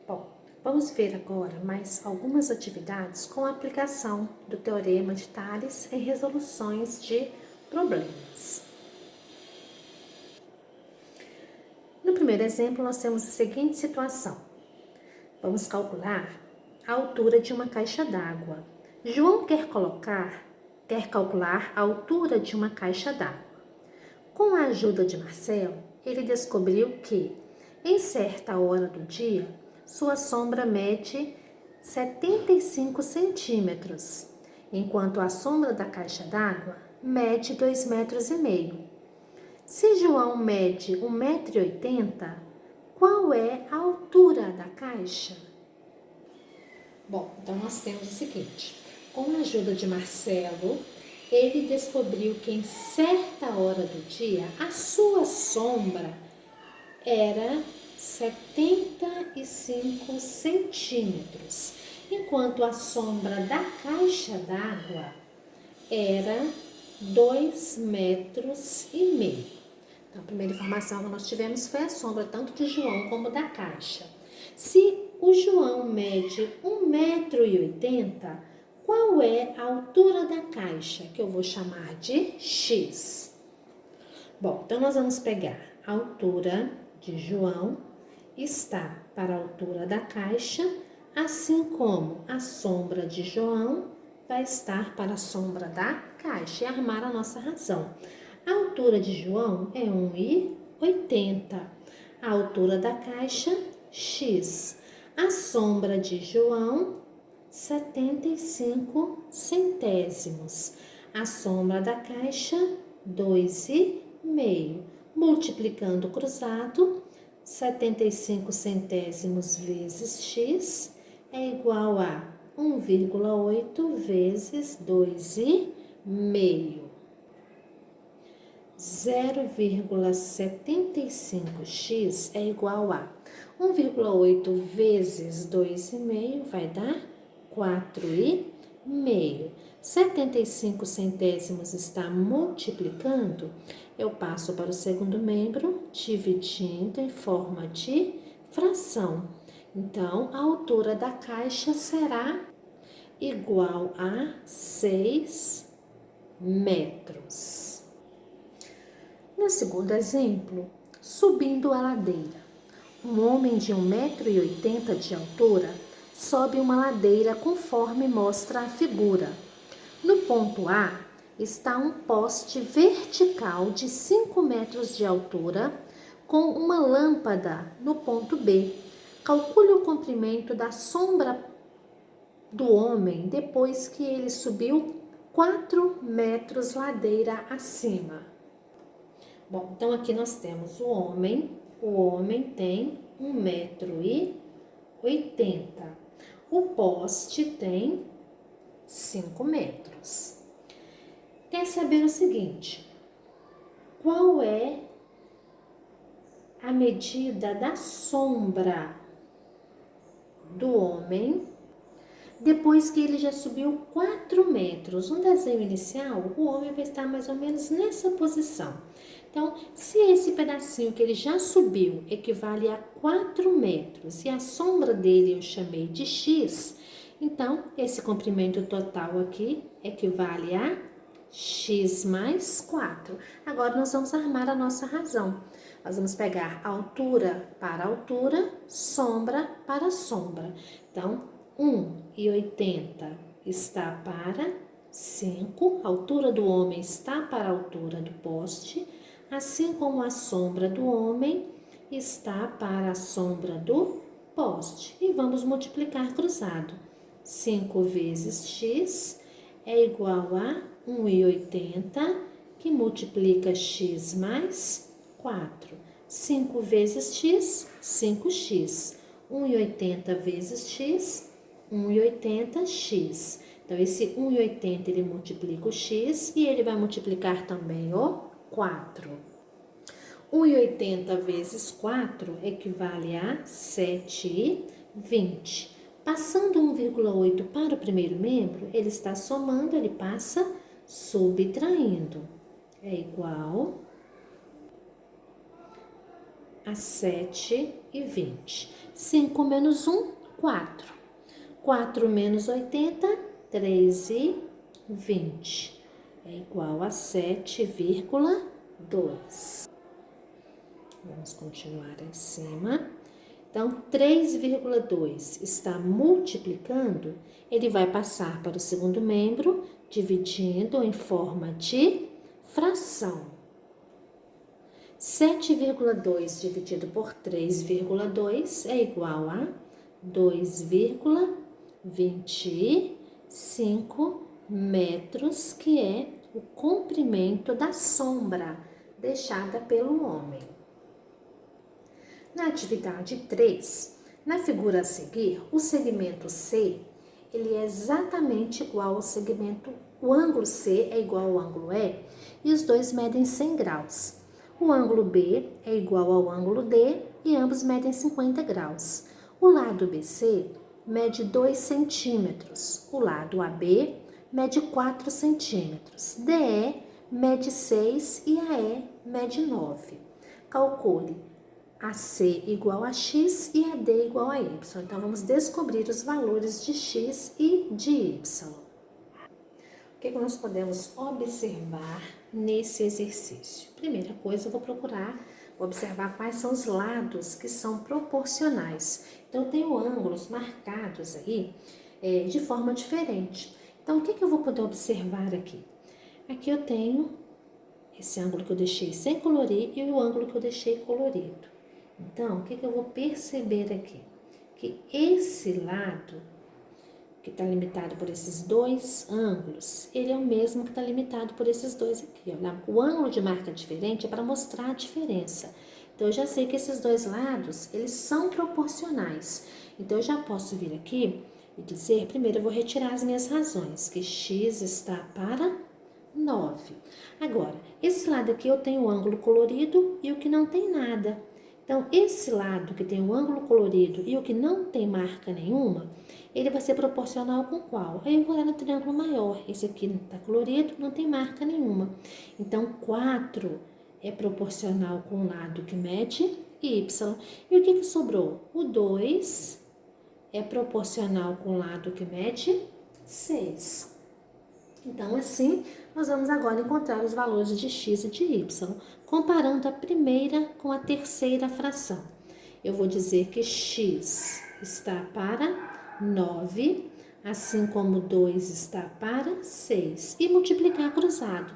Bom, vamos ver agora mais algumas atividades com a aplicação do Teorema de Tales em resoluções de problemas. No primeiro exemplo, nós temos a seguinte situação. Vamos calcular a altura de uma caixa d'água. João quer calcular a altura de uma caixa d'água. Com a ajuda de Marcelo, ele descobriu que, em certa hora do dia, sua sombra mede 75 centímetros, enquanto a sombra da caixa d'água mede 2,5 metros. Se João mede 1,80 m, qual é a altura da caixa? Bom, então nós temos o seguinte. Com a ajuda de Marcelo, ele descobriu que em certa hora do dia, a sua sombra era 75 centímetros, enquanto a sombra da caixa d'água era 2,5 metros. Então, a primeira informação que nós tivemos foi a sombra tanto de João como da caixa. Se o João mede 1,80 m, qual é a altura da caixa, que eu vou chamar de X? Bom, então nós vamos pegar a altura de João está para a altura da caixa, assim como a sombra de João vai estar para a sombra da caixa e armar a nossa razão. A altura de João é 1,80 m. A altura da caixa, X. A sombra de João, 75 centésimos. A sombra da caixa, 2,5. Multiplicando cruzado, 75 centésimos vezes X é igual a 1,8 vezes 2,5. 0,75x é igual a 1,8 vezes 2,5 vai dar 4,5. 75 centésimos está multiplicando, eu passo para o segundo membro, dividindo em forma de fração. Então, a altura da caixa será igual a 6 metros. No segundo exemplo, subindo a ladeira. Um homem de 1,80 m de altura sobe uma ladeira conforme mostra a figura. No ponto A está um poste vertical de 5 metros de altura com uma lâmpada no ponto B. Calcule o comprimento da sombra do homem depois que ele subiu 4 metros ladeira acima. Bom, então aqui nós temos o homem tem 1,80 m. O poste tem 5 metros. Quer saber o seguinte, qual é a medida da sombra do homem depois que ele já subiu 4 metros? No desenho inicial, o homem vai estar mais ou menos nessa posição. Então, se esse pedacinho que ele já subiu equivale a 4 metros e a sombra dele eu chamei de X, então esse comprimento total aqui equivale a X mais 4. Agora nós vamos armar a nossa razão. Nós vamos pegar altura para altura, sombra para sombra. Então, 1,80 está para 5, a altura do homem está para a altura do poste, assim como a sombra do homem está para a sombra do poste. E vamos multiplicar cruzado. 5 vezes x é igual a 1,80, que multiplica x mais 4. 5 vezes x, 5x. 1,80 vezes x, 1,80x. Então, esse 1,80 ele multiplica o x e ele vai multiplicar também o 4. 1,80 vezes 4 equivale a 7,20. Passando 1,8 para o primeiro membro, ele está somando, ele passa subtraindo. É igual a 7,20. 5 menos 1, 4. 4 menos 80, 3,20. É igual a 7,2. Vamos continuar em cima. Então, 3,2 está multiplicando, ele vai passar para o segundo membro, dividindo em forma de fração. 7,2 dividido por 3,2 é igual a 2,25 metros, que é o comprimento da sombra deixada pelo homem. Na atividade 3, na figura a seguir, o segmento C, ele é exatamente igual ao segmento, o ângulo C é igual ao ângulo E, e os dois medem 100 graus. O ângulo B é igual ao ângulo D e ambos medem 50 graus. O lado BC mede 2 centímetros, o lado AB mede 4 centímetros, DE mede 6 e AE mede 9. Calcule AC igual a X e AD igual a Y. Então, vamos descobrir os valores de X e de Y. O que nós podemos observar nesse exercício? Primeira coisa, eu vou procurar observar quais são os lados que são proporcionais. Então, eu tenho ângulos marcados aí de forma diferente. Então, o que eu vou poder observar aqui? Aqui eu tenho esse ângulo que eu deixei sem colorir e o ângulo que eu deixei colorido. Então, o que eu vou perceber aqui? Que esse lado, que está limitado por esses dois ângulos, ele é o mesmo que está limitado por esses dois aqui. Ó. O ângulo de marca diferente é para mostrar a diferença. Então, eu já sei que esses dois lados, eles são proporcionais. Então, eu já posso vir aqui e dizer, primeiro eu vou retirar as minhas razões, que x está para 9. Agora, esse lado aqui eu tenho o ângulo colorido e o que não tem nada. Então, esse lado que tem o ângulo colorido e o que não tem marca nenhuma, ele vai ser proporcional com qual? Aí eu vou olhar no triângulo maior. Esse aqui não está colorido, não tem marca nenhuma. Então, 4 é proporcional com o lado que mede y. E o que sobrou? O 2 é proporcional com o lado que mede 6. Então, assim, nós vamos agora encontrar os valores de x e de y, comparando a primeira com a terceira fração. Eu vou dizer que x está para 9, assim como 2 está para 6, e multiplicar cruzado.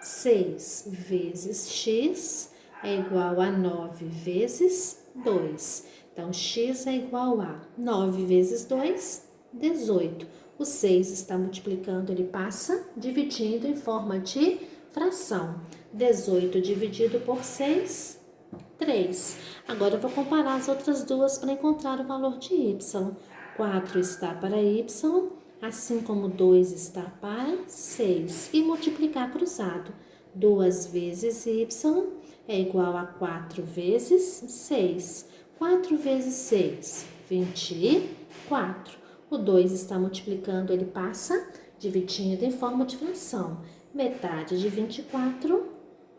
6 vezes x é igual a 9 vezes 2. Então, x é igual a 9 vezes 2, 18. O 6 está multiplicando, ele passa dividindo em forma de fração. 18 dividido por 6, 3. Agora eu vou comparar as outras duas para encontrar o valor de y. 4 está para y, assim como 2 está para 6. E multiplicar cruzado. 2 vezes y é igual a 4 vezes 6. 4 vezes 6, 24. O 2 está multiplicando, ele passa dividindo em forma de fração. Metade de 24,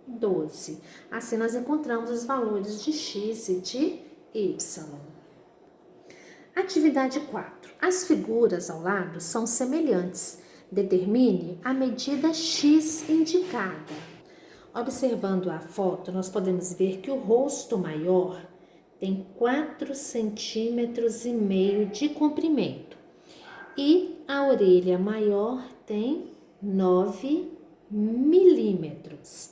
12. Assim, nós encontramos os valores de x e de y. Atividade 4. As figuras ao lado são semelhantes. Determine a medida x indicada. Observando a foto, nós podemos ver que o rosto maior tem 4,5 centímetros de comprimento. E a orelha maior tem 9 milímetros.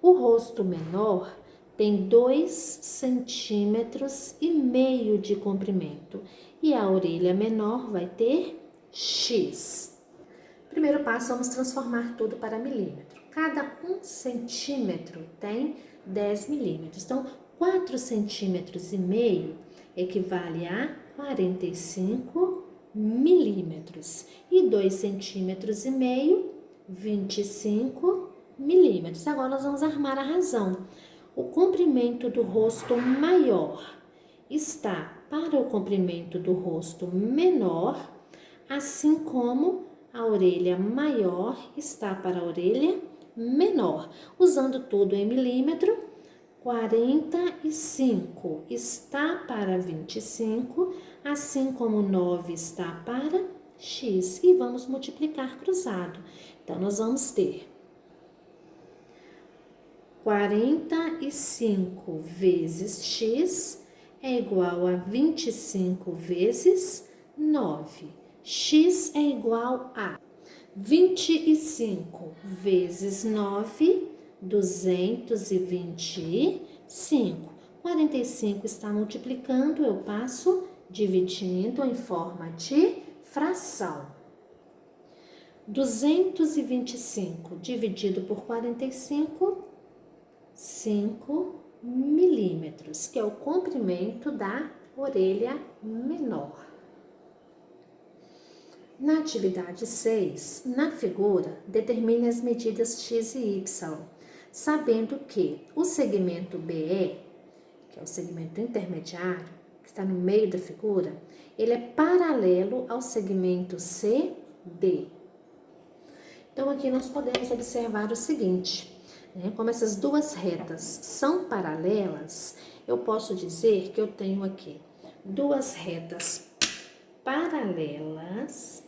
O rosto menor tem 2,5 centímetros de comprimento. E a orelha menor vai ter x. Primeiro passo, vamos transformar tudo para milímetro. Cada 1 centímetro tem 10 milímetros. Então, 4,5 centímetros equivale a 45 milímetros. E 2,5 centímetros, 25 milímetros. Agora nós vamos armar a razão. O comprimento do rosto maior está para o comprimento do rosto menor, assim como a orelha maior está para a orelha menor. Usando tudo em milímetro, 45 está para 25, assim como 9 está para x. E vamos multiplicar cruzado. Então, nós vamos ter 45 vezes x é igual a 25 vezes 9. X é igual a 25 vezes 9, 225. 45 está multiplicando, eu passo dividindo em forma de fração. 225 dividido por 45, 5 milímetros, que é o comprimento da orelha menor. Na atividade 6, na figura, determine as medidas x e y, sabendo que o segmento BE, que é o segmento intermediário, que está no meio da figura, ele é paralelo ao segmento CD. Então, aqui nós podemos observar o seguinte, né? Como essas duas retas são paralelas, eu posso dizer que eu tenho aqui duas retas paralelas.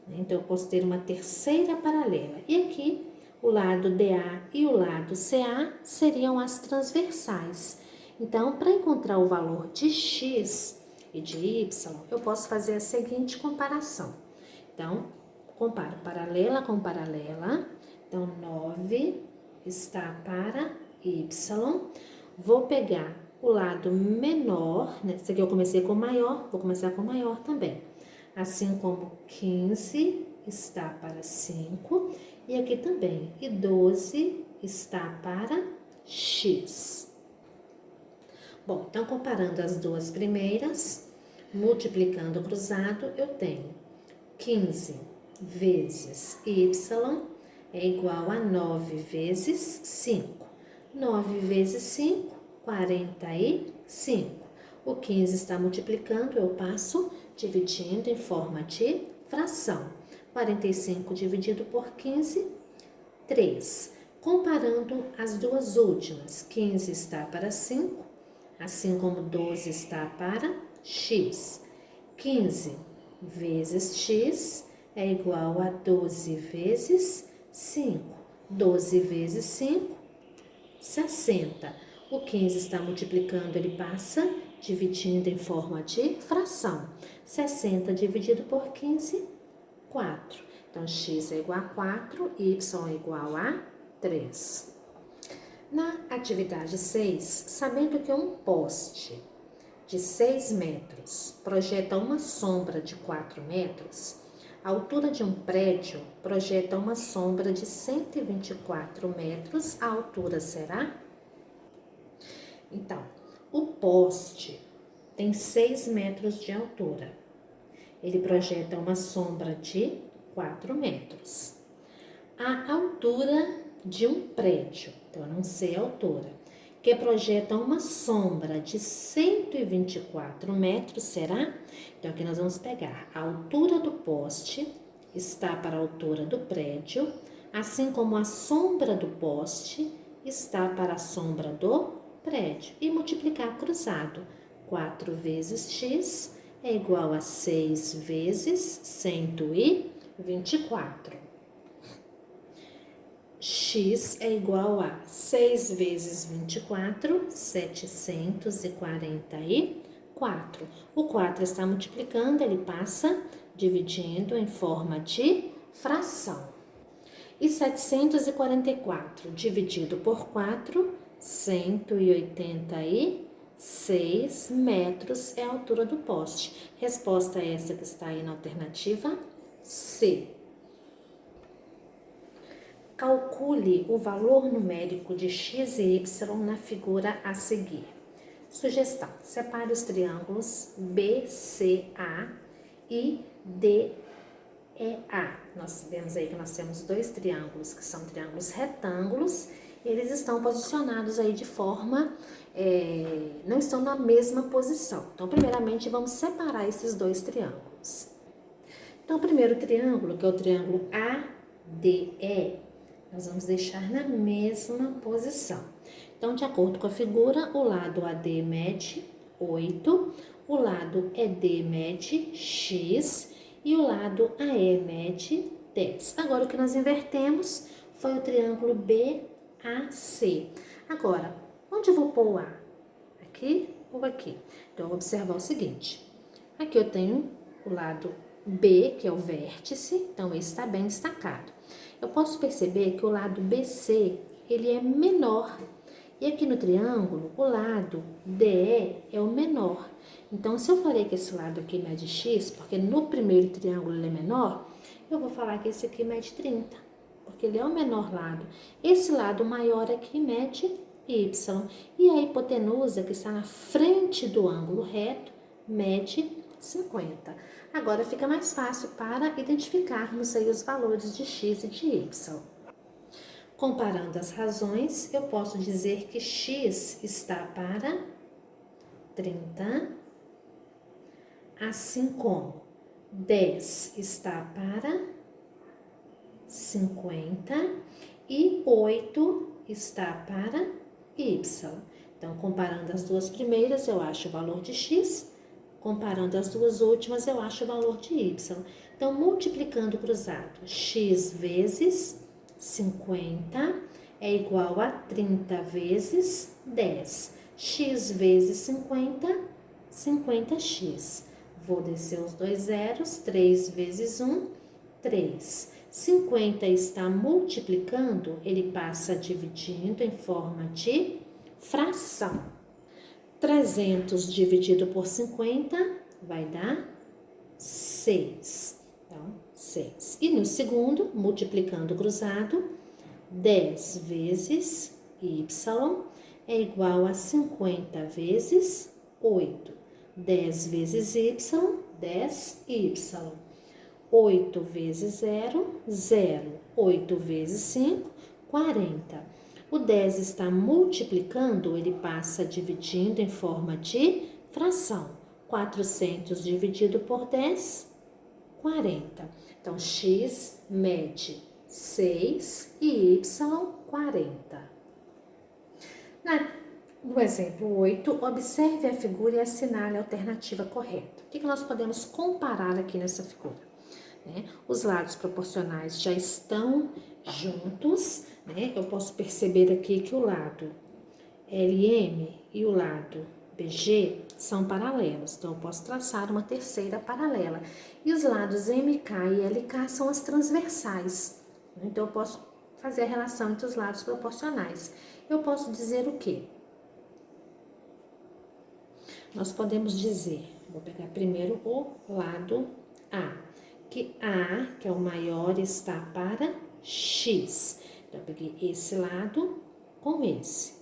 Então, eu posso ter uma terceira paralela. E aqui, o lado DA e o lado CA seriam as transversais. Então, para encontrar o valor de x e de y, eu posso fazer a seguinte comparação. Então, comparo paralela com paralela. Então, 9 está para y. Vou pegar o lado menor, né? Esse aqui eu comecei com maior, vou começar com maior também. Assim como 15 está para 5, e aqui também, e 12 está para x. Bom, então comparando as duas primeiras, multiplicando o cruzado, eu tenho 15 vezes y é igual a 9 vezes 5. 9 vezes 5, 45. O 15 está multiplicando, eu passo dividindo em forma de fração. 45 dividido por 15, 3. Comparando as duas últimas, 15 está para 5, assim como 12 está para x. 15 vezes x é igual a 12 vezes 5. 12 vezes 5, 60. O 15 está multiplicando, ele passa dividindo em forma de fração. 60 dividido por 15, 4. Então, x é igual a 4, y é igual a 3. Na atividade 6, sabendo que um poste de 6 metros projeta uma sombra de 4 metros, a altura de um prédio projeta uma sombra de 124 metros, a altura será? Então, o poste tem 6 metros de altura. Ele projeta uma sombra de 4 metros. A altura de um prédio, então eu não sei a altura, que projeta uma sombra de 124 metros, será? Então, aqui nós vamos pegar a altura do poste, está para a altura do prédio, assim como a sombra do poste está para a sombra do prédio, e multiplicar cruzado. 4 vezes x é igual a 6 vezes 124. X é igual a 6 vezes 24, 744. O 4 está multiplicando, ele passa dividindo em forma de fração. E 744 dividido por 4, 186 metros é a altura do poste. Resposta é essa que está aí na alternativa C. Calcule o valor numérico de x e y na figura a seguir. Sugestão: separe os triângulos BCA e DEA. Nós vemos aí que nós temos dois triângulos que são triângulos retângulos. Eles estão posicionados aí de forma, não estão na mesma posição. Então, primeiramente, vamos separar esses dois triângulos. Então, o primeiro triângulo, que é o triângulo ADE, nós vamos deixar na mesma posição. Então, de acordo com a figura, o lado AD mede 8, o lado ED mede x e o lado AE mede 10. Agora, o que nós invertemos foi o triângulo BAC. Agora, onde eu vou pôr o A? Aqui ou aqui? Então, eu vou observar o seguinte. Aqui eu tenho o lado B, que é o vértice, então esse está bem destacado. Eu posso perceber que o lado BC, ele é menor. E aqui no triângulo, o lado DE é o menor. Então, se eu falei que esse lado aqui mede x, porque no primeiro triângulo ele é menor, eu vou falar que esse aqui mede 30, porque ele é o menor lado. Esse lado maior aqui mede y. E a hipotenusa, que está na frente do ângulo reto, mede 50. Agora fica mais fácil para identificarmos aí os valores de x e de y. Comparando as razões, eu posso dizer que x está para 30, assim como 10 está para 50 e 8 está para y. Então, comparando as duas primeiras, eu acho o valor de x. Comparando as duas últimas, eu acho o valor de y. Então, multiplicando o cruzado, x vezes 50 é igual a 30 vezes 10. X vezes 50, 50x. Vou descer os dois zeros, 3 vezes 1, 3. 50 está multiplicando, ele passa dividindo em forma de fração. 300 dividido por 50 vai dar 6. Então, 6. E no segundo, multiplicando o cruzado, 10 vezes y é igual a 50 vezes 8. 10 vezes y, 10y. 8 vezes 0, 0. 8 vezes 5, 40. O 10 está multiplicando, ele passa dividindo em forma de fração. 400 dividido por 10, 40. Então, x mede 6 e y 40. No exemplo 8, observe a figura e assinale a alternativa correta. O que nós podemos comparar aqui nessa figura? Os lados proporcionais já estão juntos, Eu posso perceber aqui que o lado LM e o lado BG são paralelos, então eu posso traçar uma terceira paralela. E os lados MK e LK são as transversais, então eu posso fazer a relação entre os lados proporcionais. Eu posso dizer o quê? Nós podemos dizer, vou pegar primeiro o lado A, que A, que é o maior, está para x. Então, eu peguei esse lado com esse.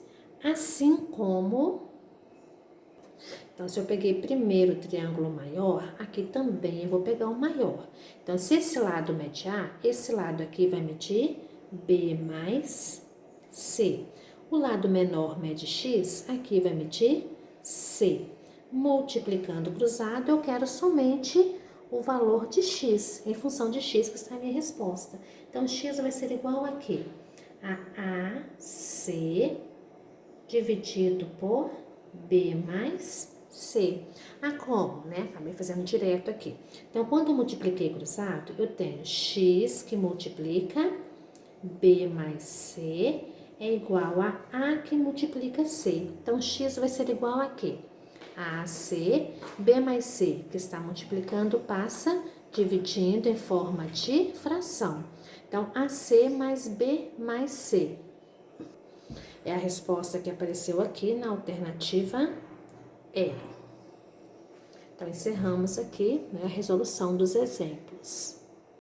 Assim como... Então, se eu peguei primeiro o triângulo maior, aqui também eu vou pegar o maior. Então, se esse lado mede A, esse lado aqui vai medir B mais C. O lado menor mede x, aqui vai medir C. Multiplicando o cruzado, eu quero somente o valor de x, em função de x, que está a minha resposta. Então, x vai ser igual a quê? A AC dividido por B mais C. Como, Acabei fazendo direto aqui. Então, quando eu multipliquei cruzado, eu tenho x que multiplica B mais C é igual a que multiplica C. Então, x vai ser igual a quê? A AC, B mais C, que está multiplicando, passa dividindo em forma de fração. Então, AC mais B mais C. É a resposta que apareceu aqui na alternativa E. Então, encerramos aqui a resolução dos exemplos.